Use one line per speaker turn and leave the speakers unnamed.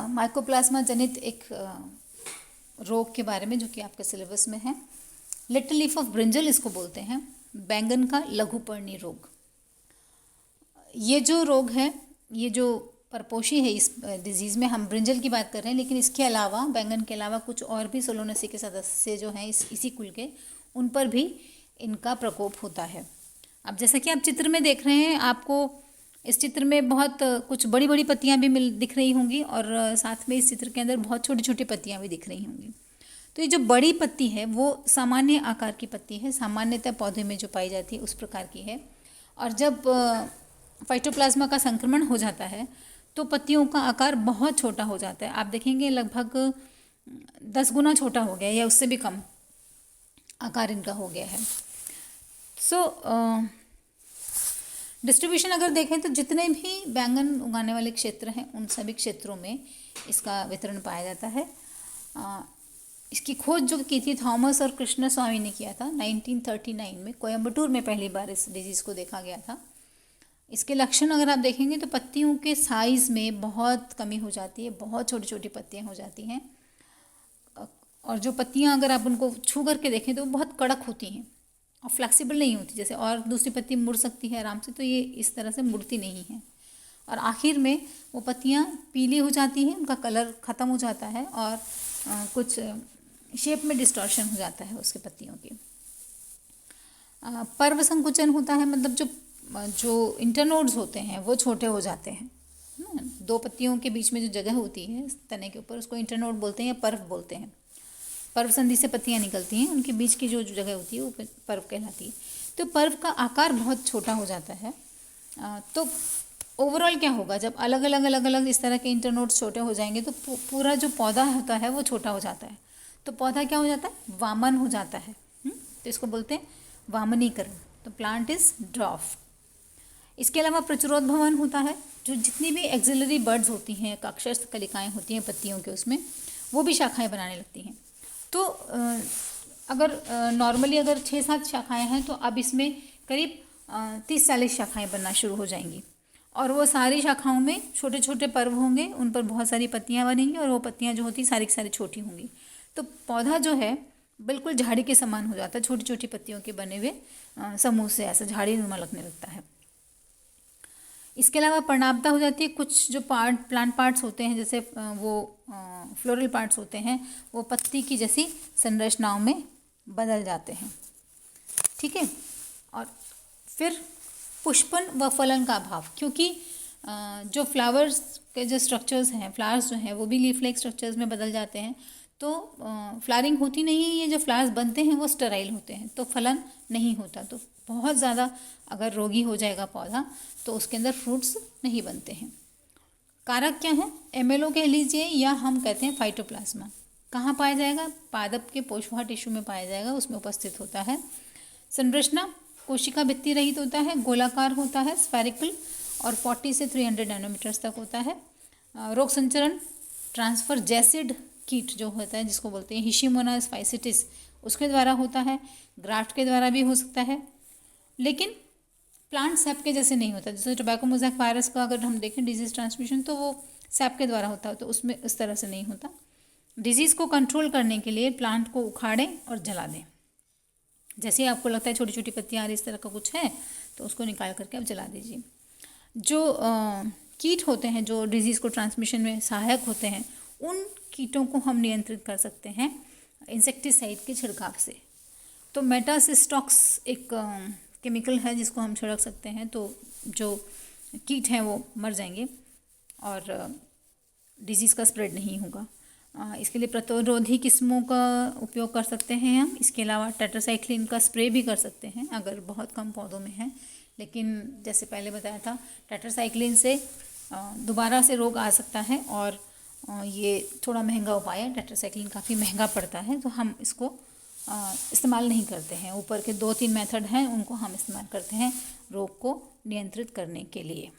Mycoplasma जनित एक रोग के बारे में जो कि आपके सिलेबस में है। लिटिल लीफ ऑफ ब्रिंजल इसको बोलते हैं, बैंगन का लघुपर्णी रोग। ये जो रोग है, ये जो परपोषी है, इस डिजीज़ में हम ब्रिंजल की बात कर रहे हैं, लेकिन इसके अलावा बैंगन के अलावा कुछ और भी सोलोनेसी के सदस्य जो हैं इसी कुल के, उन पर भी इनका प्रकोप होता है। अब जैसा कि आप चित्र में देख रहे हैं, आपको इस चित्र में बहुत कुछ बड़ी बड़ी पत्तियां भी दिख रही होंगी और साथ में इस चित्र के अंदर बहुत छोटी छोटी पत्तियां भी दिख रही होंगी। तो ये जो बड़ी पत्ती है वो सामान्य आकार की पत्ती है, सामान्यतः पौधे में जो पाई जाती है उस प्रकार की है। और जब फाइटोप्लाज्मा का संक्रमण हो जाता है तो पत्तियों का आकार बहुत छोटा हो जाता है। आप देखेंगे लगभग 10 गुना छोटा हो गया या उससे भी कम आकार इनका हो गया है। डिस्ट्रीब्यूशन अगर देखें तो जितने भी बैंगन उगाने वाले क्षेत्र हैं उन सभी क्षेत्रों में इसका वितरण पाया जाता है। इसकी खोज जो की थी थॉमस और कृष्ण स्वामी ने किया था 1939 में, कोयम्बटूर में पहली बार इस डिजीज़ को देखा गया था। इसके लक्षण अगर आप देखेंगे तो पत्तियों के साइज़ में बहुत कमी हो जाती है, बहुत छोटी छोटी पत्तियां हो जाती हैं। और जो पत्तियां अगर आप उनको छू करके देखें तो वो बहुत कड़क होती हैं और फ्लेक्सिबल नहीं होती, जैसे और दूसरी पत्ती मुड़ सकती है आराम से, तो ये इस तरह से मुड़ती नहीं है। और आखिर में वो पत्तियां पीली हो जाती हैं, उनका कलर ख़त्म हो जाता है और कुछ शेप में डिस्टॉर्शन हो जाता है उसके पत्तियों की। पर्व संकुचन होता है, मतलब जो इंटरनोड्स होते हैं वो छोटे हो जाते हैं। दो पत्तियों के बीच में जो जगह होती है तने के ऊपर, उसको इंटरनोड बोलते हैं या पर्व बोलते हैं। पर्व संधि से पत्तियां निकलती हैं, उनके बीच की जो जगह होती है वो पर्व कहलाती है। तो पर्व का आकार बहुत छोटा हो जाता है। तो ओवरऑल क्या होगा, जब अलग अलग इस तरह के इंटरनोड्स छोटे हो जाएंगे तो पूरा जो पौधा होता है वो छोटा हो जाता है। तो पौधा क्या हो जाता है, वामन हो जाता है। तो इसको बोलते हैं वामनीकरण। तो प्लांट इज ड्वार्फ। इसके अलावा प्रचुरोद्भवन होता है, जो जितनी भी एक्सिलरी बर्ड्स होती हैं, अक्षरस्थ कलिकाएँ होती हैं पत्तियों के, उसमें वो भी शाखाएँ बनाने लगती हैं। तो अगर नॉर्मली अगर 6-7 शाखाएँ हैं तो अब इसमें करीब 30-40 शाखाएँ बनना शुरू हो जाएंगी। और वो सारी शाखाओं में छोटे छोटे पर्व होंगे, उन पर बहुत सारी पत्तियाँ बनेंगी और वो पत्तियाँ जो होती सारी की सारी छोटी होंगी। तो पौधा जो है बिल्कुल झाड़ी के समान हो जाता है, छोटी छोटी पत्तियों के बने हुए समूह से ऐसा झाड़ी नुमा लगने लगता है। इसके अलावा पर्णाप्ता हो जाती है। कुछ जो प्लांट पार्ट्स होते हैं, जैसे वो फ्लोरल पार्ट्स होते हैं, वो पत्ती की जैसी संरचनाओं में बदल जाते हैं। ठीक है। और फिर पुष्पन व फलन का अभाव, क्योंकि जो फ्लावर्स के जो स्ट्रक्चर्स हैं, फ्लावर्स जो हैं वो भी लीफ लाइक स्ट्रक्चर्स में बदल जाते हैं। तो फ्लावरिंग होती नहीं है, ये जो फ्लावर्स बनते हैं वो स्टेराइल होते हैं, तो फलन नहीं होता। तो बहुत ज़्यादा अगर रोगी हो जाएगा पौधा तो उसके अंदर फ्रूट्स नहीं बनते हैं। कारक क्या है, एमएलओ कह लीजिए या हम कहते हैं फाइटोप्लाज्मा। कहाँ पाया जाएगा, पादप के पोषवाह टिश्यू में पाया जाएगा, उसमें उपस्थित होता है। संरचना कोशिका भित्ति रहित होता है, गोलाकार होता है, स्फेरिकल, और 40 से 300 नैनोमीटर्स तक होता है। रोग संचरण ट्रांसफर जैसिड कीट जो होता है, जिसको बोलते हैं हिशिमोनास फाइसिटिस, उसके द्वारा होता है। ग्राफ्ट के द्वारा भी हो सकता है, लेकिन प्लांट सैप के जैसे नहीं होता। जैसे टोबैको मोज़ेक वायरस का अगर हम देखें डिजीज़ ट्रांसमिशन, तो वो सैप के द्वारा होता है, तो उसमें इस तरह से नहीं होता। डिजीज़ को कंट्रोल करने के लिए प्लांट को उखाड़ें और जला दें। जैसे आपको लगता है छोटी छोटी पत्तियाँ आ रही, इस तरह का कुछ है, तो उसको निकाल करके आप जला दीजिए। जो कीट होते हैं जो डिजीज़ को ट्रांसमिशन में सहायक होते हैं, उन कीटों को हम नियंत्रित कर सकते हैं इंसेक्टिसाइड के छिड़काव से। तो मेटासिस्टॉक्स एक केमिकल है जिसको हम छिड़क सकते हैं, तो जो कीट हैं वो मर जाएंगे और डिजीज़ का स्प्रेड नहीं होगा। इसके लिए प्रतिरोधी किस्मों का उपयोग कर सकते हैं हम। इसके अलावा टेट्रासाइक्लिन का स्प्रे भी कर सकते हैं अगर बहुत कम पौधों में है, लेकिन जैसे पहले बताया था टेट्रासाइक्लिन से दोबारा से रोग आ सकता है और ये थोड़ा महंगा उपाय है। टेट्रासाइक्लिन काफ़ी महंगा पड़ता है, तो हम इसको इस्तेमाल नहीं करते हैं। ऊपर के 2-3 मेथड हैं, उनको हम इस्तेमाल करते हैं रोग को नियंत्रित करने के लिए।